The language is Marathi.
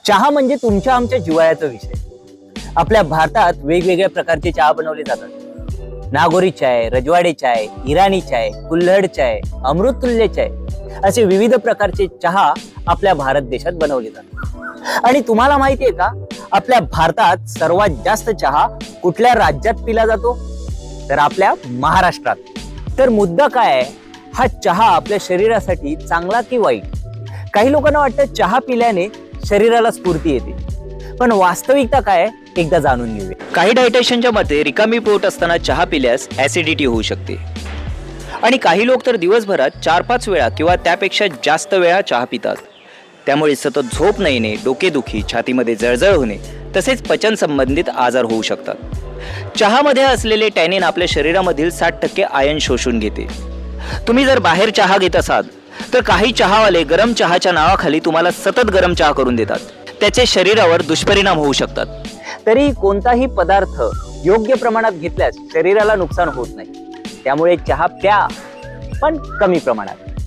चहा म्हणजे तुमच्या आमच्या जिव्हाळ्याचा विषय। आपल्या भारतात वेगवेगळ्या प्रकारचे चहा बनवले जातात। नागोरी चाय, रजवाडी चाय, इराणी चाय, कुल्हड चाय, अमृततुल्य चाय असे विविध प्रकारचे चहा आपल्या भारत देशात बनवले जातात। आणि तुम्हाला माहिती आहे का, आपल्या भारतात सर्वात जास्त चहा कुठल्या राज्यात पिला जातो? तर आपल्या महाराष्ट्रात। तर मुद्दा काय आहे, हा चहा आपल्या शरीरासाठी चांगला की वाईट? काही लोकांना वाटतं चहा पिल्याने शरीराला स्फूर्ती येते, पण वास्तविकता काय आहे एकदा जाणून घेऊया। काही डायटिशियनच्या मते रिकामी पोट असताना चहा पिल्यास ऍसिडिटी होऊ शकते, आणि काही लोक तर दिवसभरात 4-5 वेळा किंवा त्यापेक्षा जास्त वेळा चहा पितात। त्यामुळे सतत झोप न येणे, डोकेदुखी, छातीमध्ये जळजळ होणे तसेच पचन संबंधित आजार होऊ शकतात। चहामध्ये असलेले टॅनिन आपल्या शरीरामधील 60% आयर्न शोषून घेते। तुम्ही जर बाहेर चहा घेत असाल तर काही चहावाले गरम चहाच्या नावाखाली तुम्हाला सतत गरम चहा करून देतात, त्याचे शरीरावर दुष्परिणाम होऊ शकतात। तरी कोणताही पदार्थ योग्य प्रमाणात घेतल्यास शरीराला नुकसान होत नाही, त्यामुळे चहा प्या, पण कमी प्रमाणात।